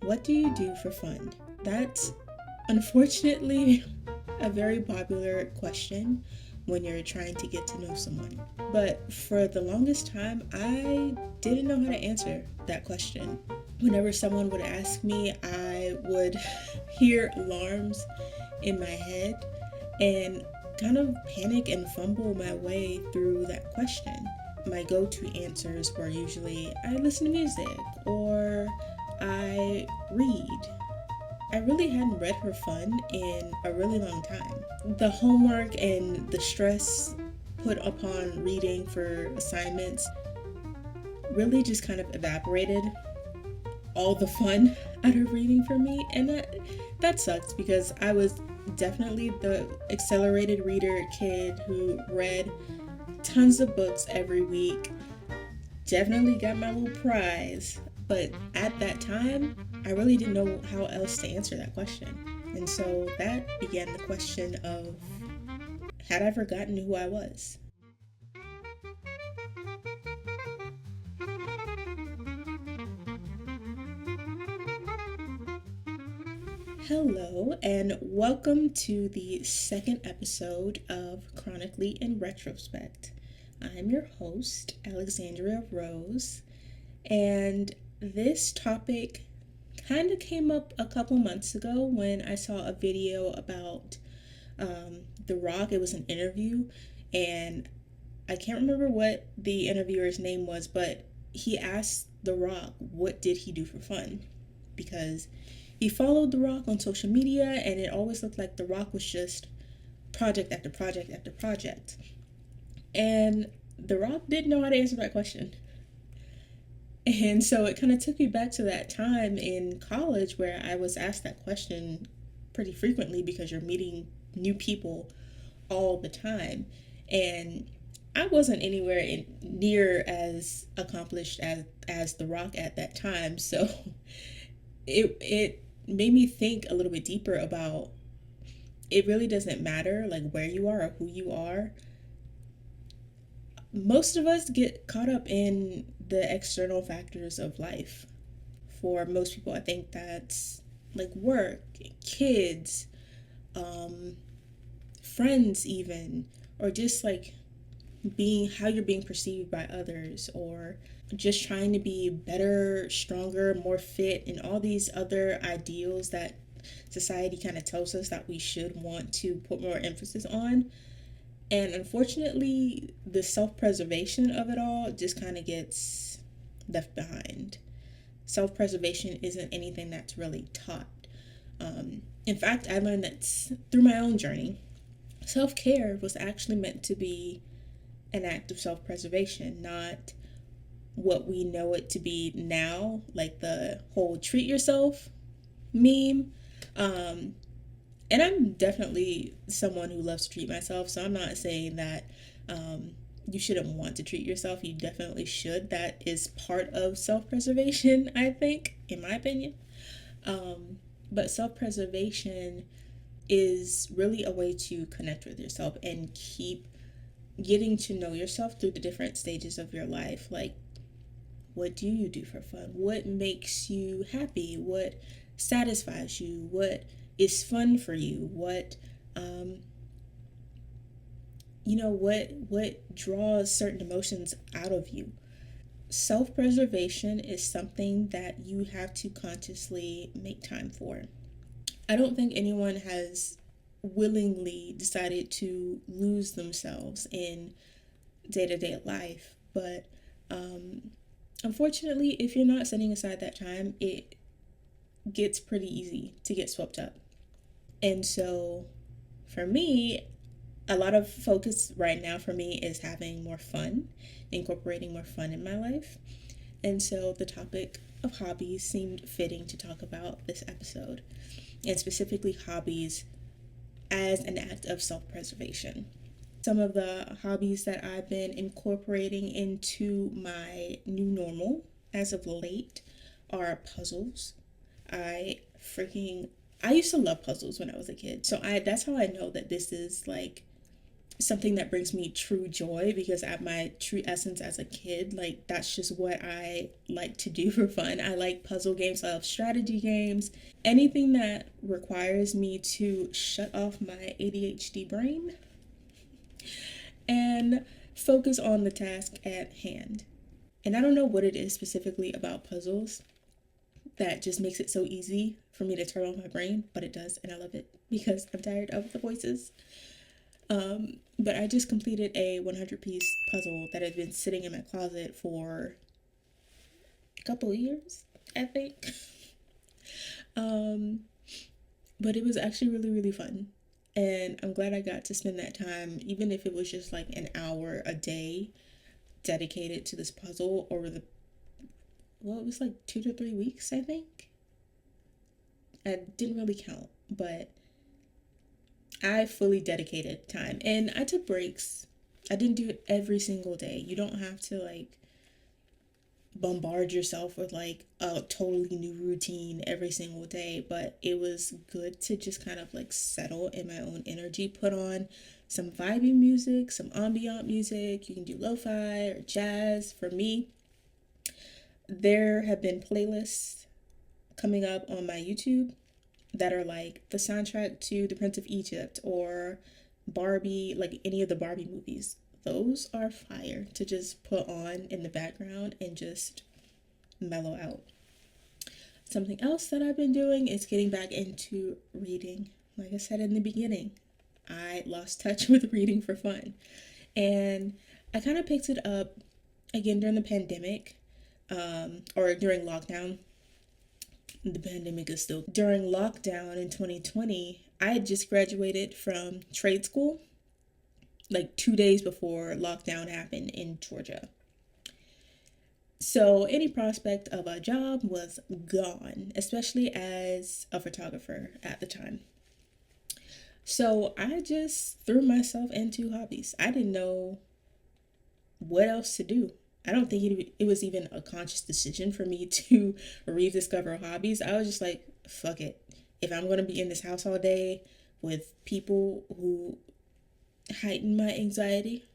What do you do for fun? That's unfortunately a very popular question when you're trying to get to know someone. But for the longest time, I didn't know how to answer that question. Whenever someone would ask me, I would hear alarms in my head and kind of panic and fumble my way through that question. My go to answers were usually I listen to music or I read. I really hadn't read for fun in a really long time. The homework and the stress put upon reading for assignments really just kind of evaporated all the fun out of reading for me, and that sucks because I was definitely the accelerated reader kid who read tons of books every week. Definitely got my little prize, but at that time, I really didn't know how else to answer that question. And so that began the question of had I forgotten who I was? Hello, and welcome to the second episode of Chronically in Retrospect. I'm your host, Alexandria Rose, and this topic kind of came up a couple months ago when I saw a video about The Rock. It was an interview, and I can't remember what the interviewer's name was, but he asked The Rock what did he do for fun, because he followed The Rock on social media, and it always looked like The Rock was just project after project after project. And The Rock didn't know how to answer that question. And so it kind of took me back to that time in college where I was asked that question pretty frequently because you're meeting new people all the time. And I wasn't near as accomplished as The Rock at that time. So it made me think a little bit deeper about it really doesn't matter like where you are or who you are. Most of us get caught up in the external factors of life. For most people, I think that's like work, kids, um, friends, even, or just like being how you're being perceived by others, or just trying to be better, stronger, more fit, and all these other ideals that society kind of tells us that we should want to put more emphasis on. And unfortunately, the self preservation of it all just kind of gets left behind. Self preservation isn't anything that's really taught. In fact, I learned that through my own journey. Self care was actually meant to be an act of self preservation, not what we know it to be now, like the whole treat yourself meme. Um, and I'm definitely someone who loves to treat myself, so I'm not saying that you shouldn't want to treat yourself. You definitely should. That is part of self preservation, I think, in my opinion. But self preservation is really a way to connect with yourself and keep getting to know yourself through the different stages of your life. Like, what do you do for fun? What makes you happy? What satisfies you? What is fun for you? What draws certain emotions out of you? Self-preservation is something that you have to consciously make time for. I don't think anyone has willingly decided to lose themselves in day-to-day life, but unfortunately, if you're not setting aside that time, it gets pretty easy to get swept up. And so for me, a lot of focus right now for me is having more fun, incorporating more fun in my life. And so the topic of hobbies seemed fitting to talk about this episode, and specifically hobbies as an act of self preservation. Some of the hobbies that I've been incorporating into my new normal as of late are puzzles. I freaking I used to love puzzles when I was a kid. So I that's how I know that this is like something that brings me true joy, because at my true essence as a kid, like that's just what I like to do for fun. I like puzzle games, I love strategy games, anything that requires me to shut off my ADHD brain and focus on the task at hand. And I don't know what it is specifically about puzzles that just makes it so easy for me to turn on my brain, but it does, and I love it because I'm tired of the voices. But I just completed a 100-piece puzzle that had been sitting in my closet for a couple of years, I think. um, but it was actually really, really fun. And I'm glad I got to spend that time, even if it was just like an hour a day dedicated to this puzzle over the, well, it was like 2 to 3 weeks, I think. I didn't really count, but I fully dedicated time, and I took breaks. I didn't do it every single day. You don't have to like bombard yourself with like a totally new routine every single day, but it was good to just kind of like settle in my own energy, put on some vibey music, some ambient music. You can do lo-fi or jazz. For me, there have been playlists coming up on my YouTube that are like the soundtrack to The Prince of Egypt or Barbie, like any of the Barbie movies. Those are fire to just put on in the background and just mellow out. Something else that I've been doing is getting back into reading. Like I said in the beginning, I lost touch with reading for fun. And I kind of picked it up again during the pandemic, or during lockdown. The pandemic is still during lockdown in 2020. I had just graduated from trade school like 2 days before lockdown happened in Georgia. So any prospect of a job was gone, especially as a photographer at the time. So I just threw myself into hobbies. I didn't know what else to do. I don't think it was even a conscious decision for me to rediscover hobbies. I was just like, fuck it. If I'm going to be in this house all day with people who heighten my anxiety,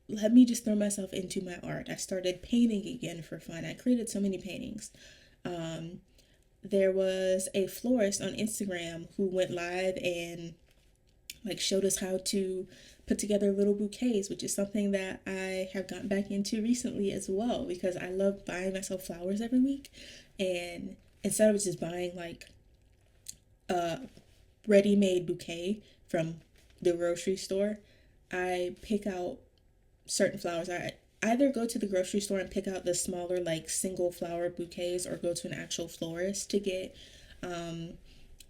let me just throw myself into my art. I started painting again for fun. I created so many paintings. There was a florist on Instagram who went live and like showed us how to put together little bouquets, which is something that I have gotten back into recently as well, because I love buying myself flowers every week. And instead of just buying like a ready-made bouquet from the grocery store, I pick out certain flowers. I either go to the grocery store and pick out the smaller like single flower bouquets, or go to an actual florist to get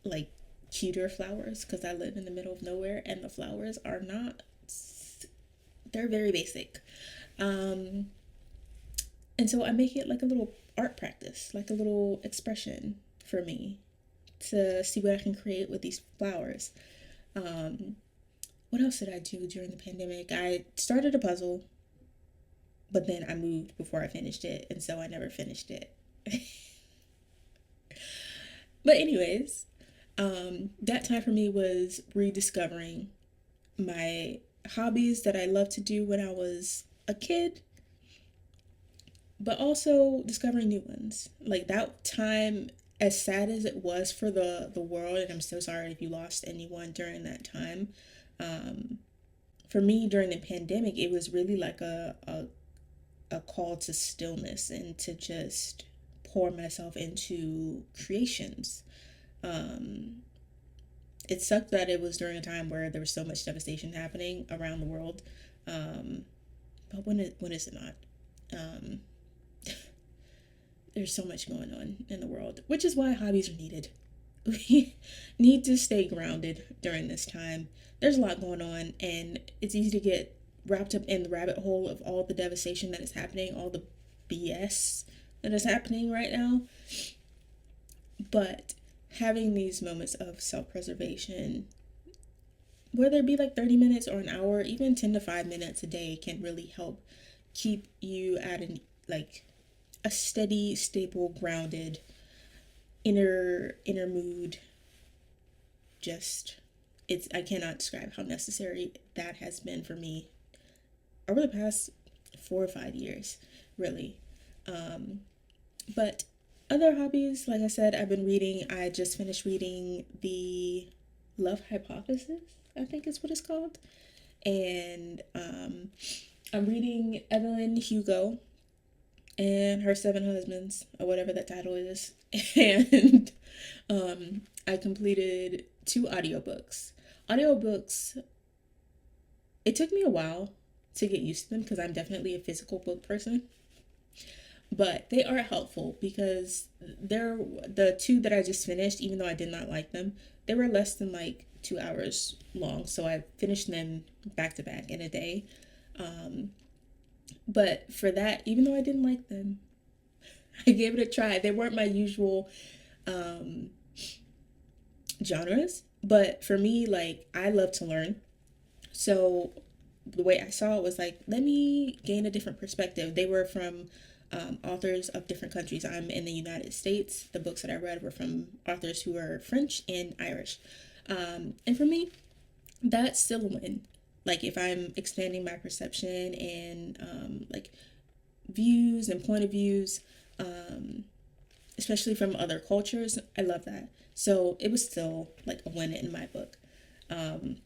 like cuter flowers, because I live in the middle of nowhere and the flowers are not, they're very basic. And so I make it like a little art practice, like a little expression for me to see what I can create with these flowers. What else did I do during the pandemic? I started a puzzle, but then I moved before I finished it, and so I never finished it. But anyways, that time for me was rediscovering my hobbies that I loved to do when I was a kid, but also discovering new ones. Like that time, as sad as it was for the world, and I'm so sorry if you lost anyone during that time. For me during the pandemic, it was really like a call to stillness and to just pour myself into creations. It sucked that it was during a time where there was so much devastation happening around the world. But when is it not? There's so much going on in the world, which is why hobbies are needed. We need to stay grounded during this time. There's a lot going on, and it's easy to get wrapped up in the rabbit hole of all the devastation that is happening, all the BS that is happening right now. But having these moments of self-preservation, whether it be like 30 minutes or an hour, even 10 to 5 minutes a day, can really help keep you at a steady, stable, grounded inner mood, just I cannot describe how necessary that has been for me over the past 4 or 5 years, really. Um, but other hobbies, like I said, I've been reading. I just finished reading The Love Hypothesis, I think is what it's called. And I'm reading Evelyn Hugo and Her Seven Husbands, or whatever that title is. And I completed 2 audiobooks. Audiobooks, it took me a while to get used to them because I'm definitely a physical book person. But they are helpful because they're the 2 that I just finished, even though I did not like them, they were less than like 2 hours long. So I finished them back to back in a day. Um, but for that, even though I didn't like them, I gave it a try. They weren't my usual um, genres, but for me, like, I love to learn. So the way I saw it was like, let me gain a different perspective. They were from authors of different countries. I'm in the United States. The books that I read were from authors who are French and Irish. And for me, that's still a win. Like, if I'm expanding my perception and like views and point of views, um, especially from other cultures, I love that. So it was still like a win in my book. Um,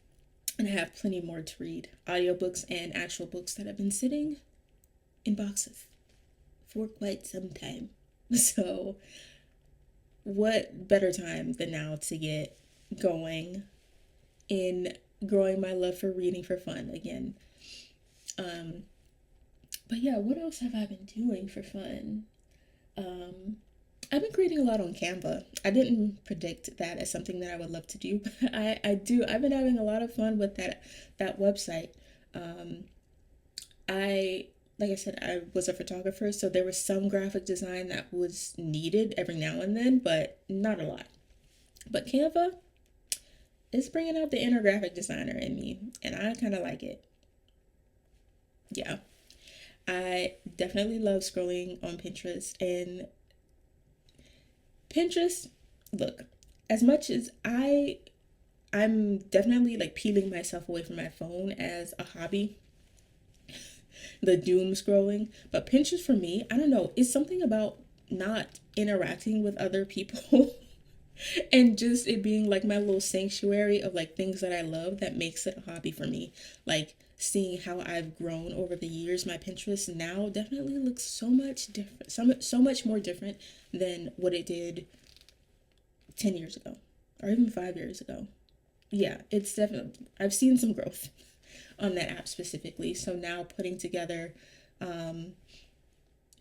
and I have plenty more to read, audiobooks and actual books that have been sitting in boxes for quite some time. So, what better time than now to get going in growing my love for reading for fun again? Um, but yeah, what else have I been doing for fun? Um, I've been creating a lot on Canva. I didn't predict that as something that I would love to do, but I do. I've been having a lot of fun with that website. Um, I like I said, I was a photographer, so there was some graphic design that was needed every now and then, but not a lot. But Canva is bringing out the inner graphic designer in me, and I kind of like it. Yeah, I definitely love scrolling on Pinterest, and Pinterest, look, as much as I'm definitely like peeling myself away from my phone as a hobby, the doom scrolling. But Pinterest for me, I don't know, it's something about not interacting with other people and just it being like my little sanctuary of like things that I love that makes it a hobby for me. Like seeing how I've grown over the years, my Pinterest now definitely looks so much different, so much more different than what it did 10 years ago or even 5 years ago. Yeah, it's definitely, I've seen some growth on that app specifically. So now putting together um,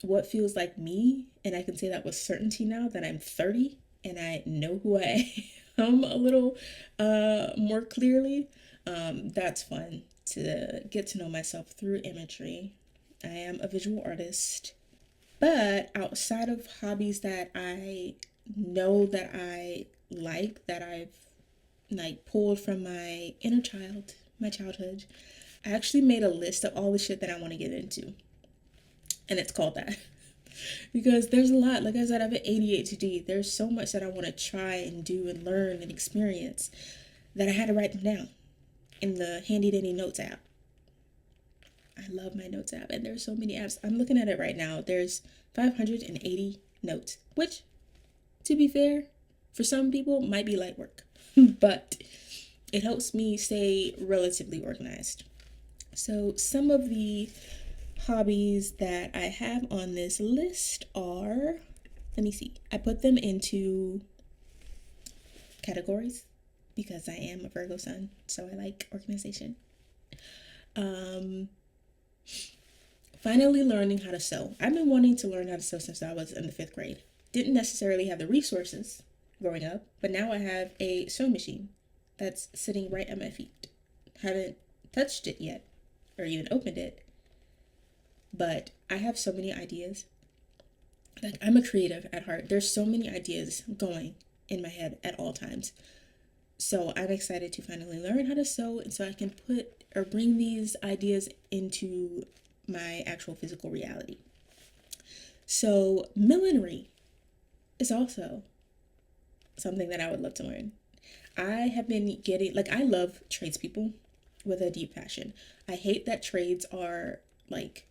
what feels like me, and I can say that with certainty now that I'm 30 and I know who I am a little more clearly. That's fun to get to know myself through imagery. I am a visual artist, but outside of hobbies that I know that I like, that I've like pulled from my inner child, my childhood, I actually made a list of all the shit that I want to get into. And it's called that. Because there's a lot, like I said, I have ADHD. There's so much that I want to try and do and learn and experience that I had to write them down in the handy dandy notes app. I love my notes app, and there's so many apps. I'm looking at it right now. There's 580 notes, which, to be fair, for some people might be light work, but it helps me stay relatively organized. So some of the hobbies that I have on this list are, let me see, I put them into categories because I am a Virgo sun, so I like organization. Um, Finally learning how to sew. I've been wanting to learn how to sew since I was in the 5th grade. Didn't necessarily have the resources growing up, but now I have a sewing machine that's sitting right at my feet. Haven't touched it yet or even opened it, but I have so many ideas. Like, I'm a creative at heart. There's so many ideas going in my head at all times. So I'm excited to finally learn how to sew, and so I can put or bring these ideas into my actual physical reality. So millinery is also something that I would love to learn. I have been getting, like, I love tradespeople with a deep passion. I hate that trades are like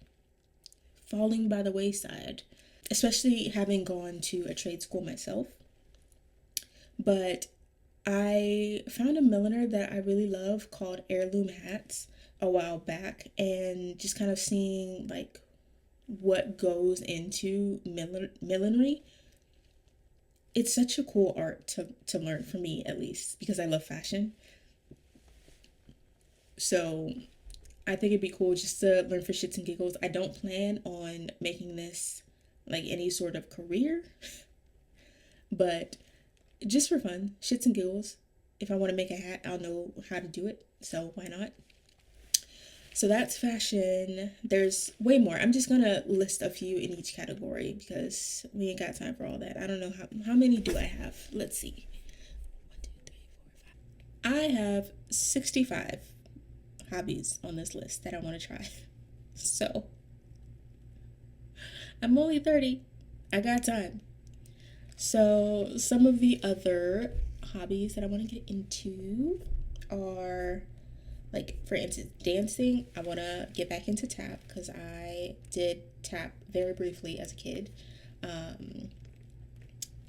falling by the wayside, especially having gone to a trade school myself. But I found a milliner that I really love called Heirloom Hats a while back, and just kind of seeing like what goes into millinery. It's such a cool art to learn, for me at least, because I love fashion. So I think it'd be cool just to learn for shits and giggles. I don't plan on making this like any sort of career, but just for fun, shits and giggles. If I want to make a hat, I'll know how to do it. So why not? So that's fashion. There's way more. I'm just gonna list a few in each category because we ain't got time for all that. I don't know how many do I have. Let's see. 1, 2, 3, 4, 5. I have 65 hobbies on this list that I want to try. So I'm only 30. I got time. So some of the other hobbies that I want to get into are, like, for instance, dancing. I want to get back into tap because I did tap very briefly as a kid.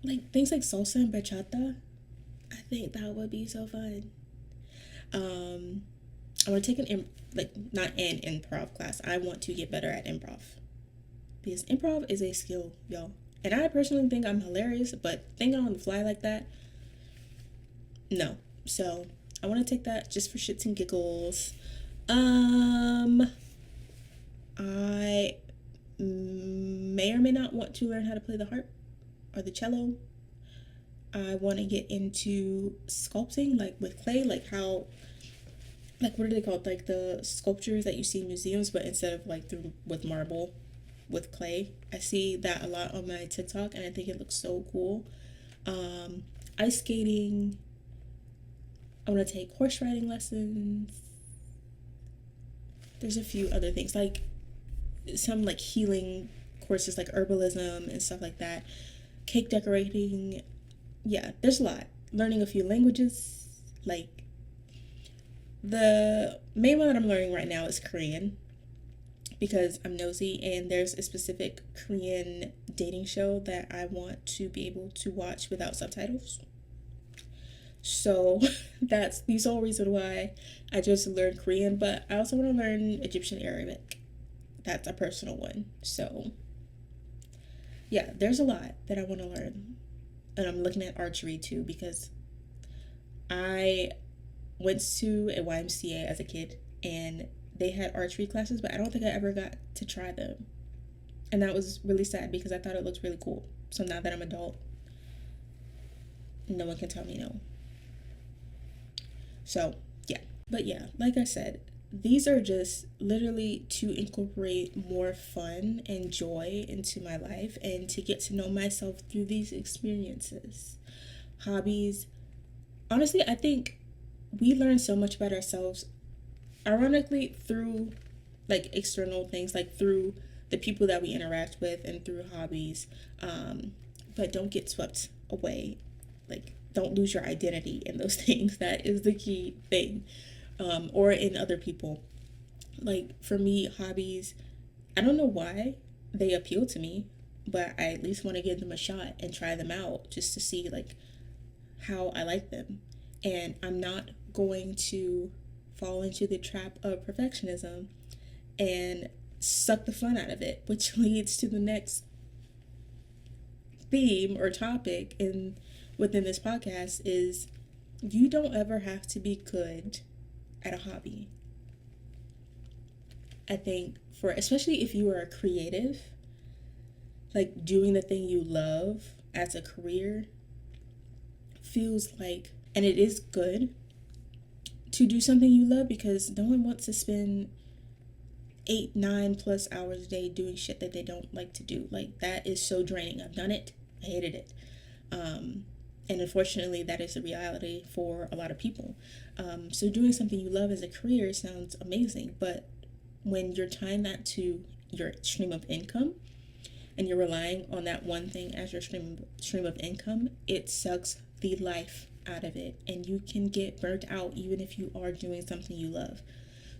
Like things like salsa and bachata. I think that would be so fun. I want to take not an improv class. I want to get better at improv because improv is a skill, y'all. And I personally think I'm hilarious, but thinking on the fly like that, no. So I want to take that just for shits and giggles. I may or may not want to learn how to play the harp or the cello. I want to get into sculpting, like with clay, like how, like, what are they called? Like the sculptures that you see in museums, but instead of like through with marble, with clay. I see that a lot on my TikTok and I think it looks so cool. Ice skating. I want to take horse riding lessons. There's a few other things, like some like healing courses, like herbalism and stuff like that. Cake decorating. Yeah, there's a lot. Learning a few languages. Like the main one that I'm learning right now is Korean because I'm nosy, and there's a specific Korean dating show that I want to be able to watch without subtitles. So that's the sole reason why I chose to learn Korean, but I also want to learn Egyptian Arabic. That's a personal one. So yeah, there's a lot that I want to learn. And I'm looking at archery too because I went to a YMCA as a kid and they had archery classes, but I don't think I ever got to try them. And that was really sad because I thought it looked really cool. So now that I'm adult, no one can tell me no. So yeah, but yeah, like I said, these are just literally to incorporate more fun and joy into my life and to get to know myself through these experiences. Hobbies. Honestly, I think we learn so much about ourselves, ironically, through like external things, like through the people that we interact with and through hobbies. But don't get swept away. Like, don't lose your identity in those things. That is the key thing. Or in other people. Like, for me, hobbies, I don't know why they appeal to me, but I at least want to give them a shot and try them out just to see, like, how I like them. And I'm not going to fall into the trap of perfectionism and suck the fun out of it, which leads to the next theme or topic within this podcast is you don't ever have to be good at a hobby. I think especially if you are a creative, like doing the thing you love as a career feels like, and it is good to do something you love because no one wants to spend 8, 9+ hours a day doing shit that they don't like to do. Like, that is so draining. I've done it. I hated it. And unfortunately, that is a reality for a lot of people. So doing something you love as a career sounds amazing, but when you're tying that to your stream of income and you're relying on that one thing as your stream of income, it sucks the life out of it, and you can get burnt out even if you are doing something you love.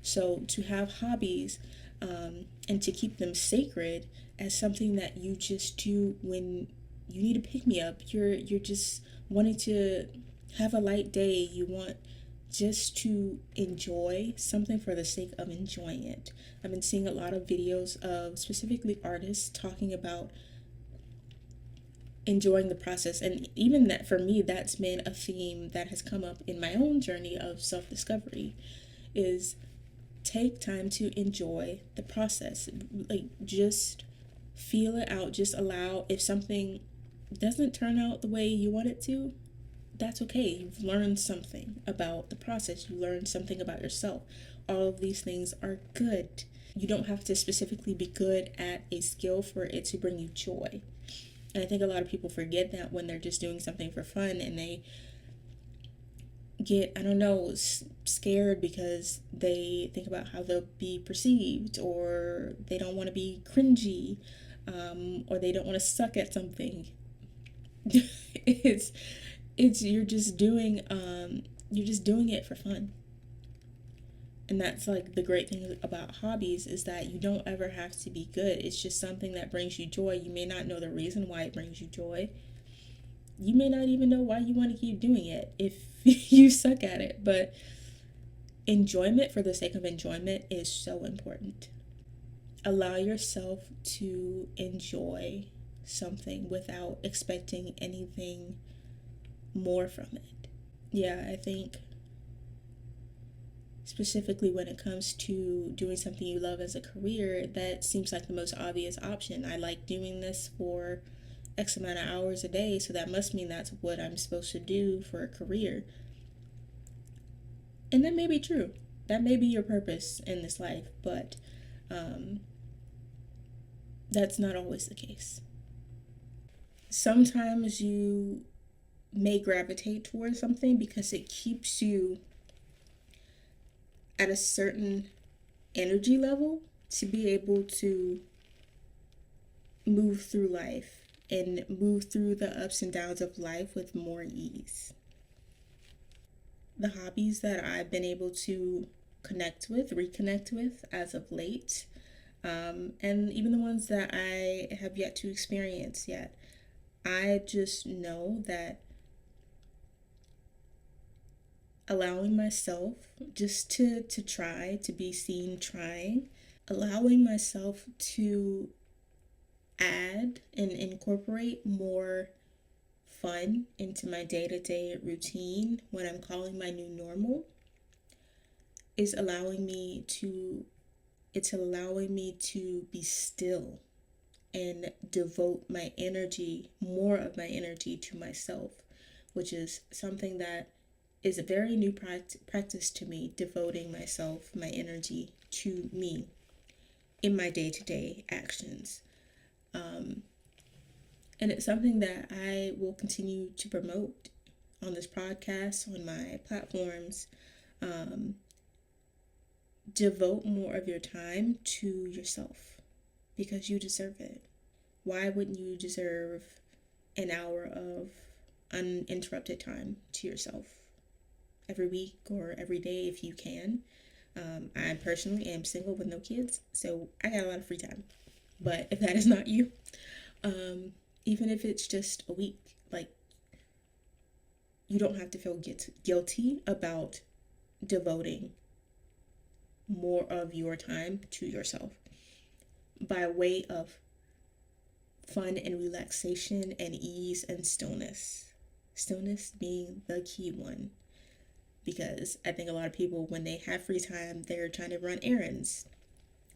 So to have hobbies, and to keep them sacred as something that you just do when you need to pick me up, you're just wanting to have a light day, you want just to enjoy something for the sake of enjoying it. I've been seeing a lot of videos of specifically artists talking about enjoying the process, and even that, for me, that's been a theme that has come up in my own journey of self-discovery, is take time to enjoy the process. Like, just feel it out. Just allow, if something doesn't turn out the way you want it to, that's okay. You've learned something about the process. You learned something about yourself. All of these things are good. You don't have to specifically be good at a skill for it to bring you joy. And I think a lot of people forget that when they're just doing something for fun, and they get, I don't know, scared because they think about how they'll be perceived, or they don't want to be cringy, or they don't want to suck at something. it's you're just doing it for fun. And that's like the great thing about hobbies, is that you don't ever have to be good. It's just something that brings you joy. You may not know the reason why it brings you joy. You may not even know why you want to keep doing it if you suck at it. But enjoyment for the sake of enjoyment is so important. Allow yourself to enjoy something without expecting anything more from it. Yeah, I think specifically when it comes to doing something you love as a career, that seems like the most obvious option. I like doing this for X amount of hours a day, so that must mean that's what I'm supposed to do for a career. And that may be true. That may be your purpose in this life, but that's not always the case. Sometimes you may gravitate towards something because it keeps you at a certain energy level to be able to move through life and move through the ups and downs of life with more ease. The hobbies that I've been able to reconnect with as of late, and even the ones that I have yet to experience yet, I just know that allowing myself just to try, to be seen trying, allowing myself to add and incorporate more fun into my day-to-day routine, what I'm calling my new normal, is allowing me to be still and devote more of my energy to myself, which is something that is a very new practice to me, devoting my energy to me in my day-to-day actions. And it's something that I will continue to promote on this podcast, on my platforms. Devote more of your time to yourself, because you deserve it. Why wouldn't you deserve an hour of uninterrupted time to yourself every week or every day if you can? I personally am single with no kids, so I got a lot of free time. But if that is not you, even if it's just a week, like, you don't have to feel guilty about devoting more of your time to yourself by way of fun and relaxation and ease and stillness. Stillness being the key one. Because I think a lot of people, when they have free time, they're trying to run errands,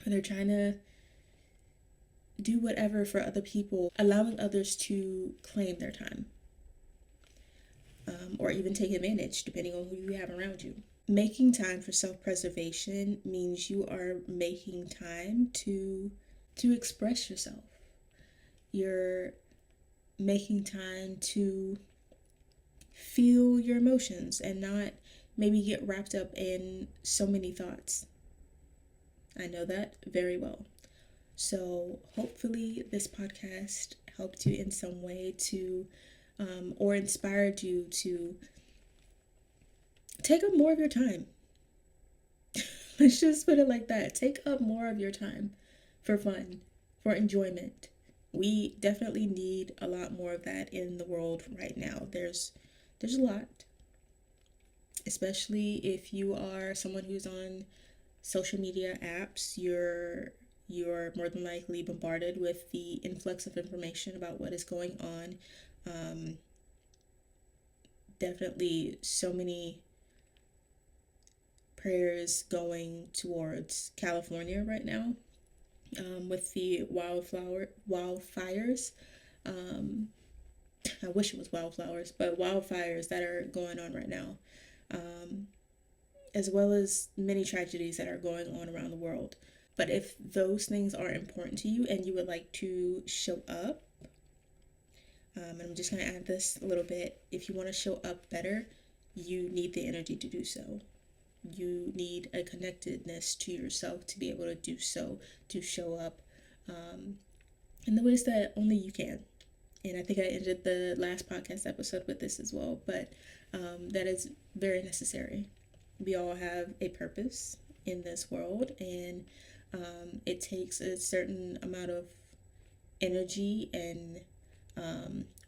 or they're trying to do whatever for other people, allowing others to claim their time, or even take advantage, depending on who you have around you. Making time for self-preservation means you are making time to express yourself. You're making time to feel your emotions and not maybe get wrapped up in so many thoughts. I know that very well. So hopefully this podcast helped you in some way to or inspired you to take up more of your time. Let's just put it like that. Take up more of your time for fun, for enjoyment. We definitely need a lot more of that in the world right now. There's a lot, especially if you are someone who's on social media apps. You're more than likely bombarded with the influx of information about what is going on. Um, Definitely so many prayers going towards California right now, with the wildfires. Um, I wish it was wildflowers, but wildfires that are going on right now, um, as well as many tragedies that are going on around the world. But if those things are important to you and you would like to show up, and I'm just going to add this a little bit, if you want to show up better, you need the energy to do so. You need a connectedness to yourself to be able to do so, to show up in the ways that only you can. And I think I ended the last podcast episode with this as well, but that is very necessary. We all have a purpose in this world, and it takes a certain amount of energy and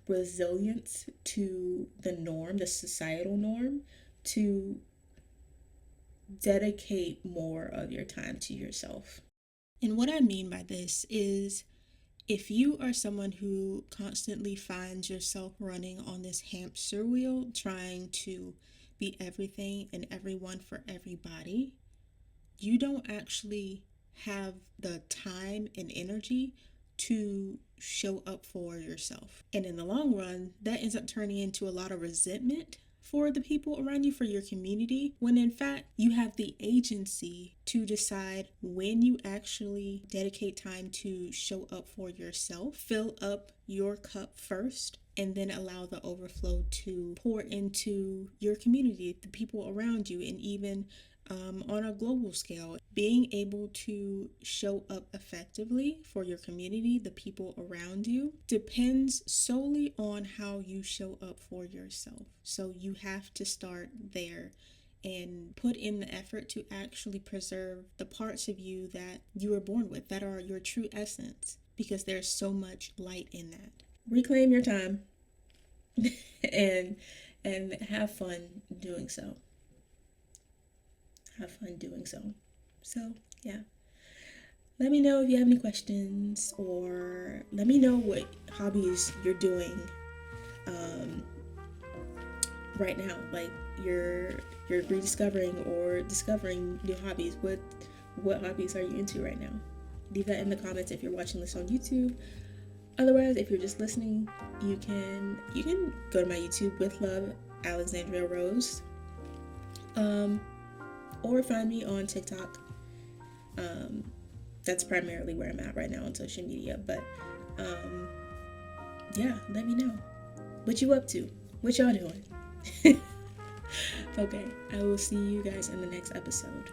resilience to the norm, the societal norm, to dedicate more of your time to yourself. And what I mean by this is, if you are someone who constantly finds yourself running on this hamster wheel, trying to be everything and everyone for everybody, you don't actually have the time and energy to show up for yourself. And in the long run, that ends up turning into a lot of resentment for the people around you, for your community, when in fact you have the agency to decide when you actually dedicate time to show up for yourself. Fill up your cup first, and then allow the overflow to pour into your community, the people around you, and even on a global scale. Being able to show up effectively for your community, the people around you, depends solely on how you show up for yourself. So you have to start there and put in the effort to actually preserve the parts of you that you were born with, that are your true essence, because there's so much light in that. Reclaim your time and have fun doing so. Have fun doing so. So, yeah. Let me know if you have any questions, or let me know what hobbies you're doing right now. Like you're rediscovering or discovering new hobbies. What hobbies are you into right now? Leave that in the comments if you're watching this on YouTube. Otherwise, if you're just listening, you can go to my YouTube with love, Alexandria Rose. Or find me on TikTok. That's primarily where I'm at right now on social media. But yeah, let me know what you up to, what y'all doing. Okay, I will see you guys in the next episode.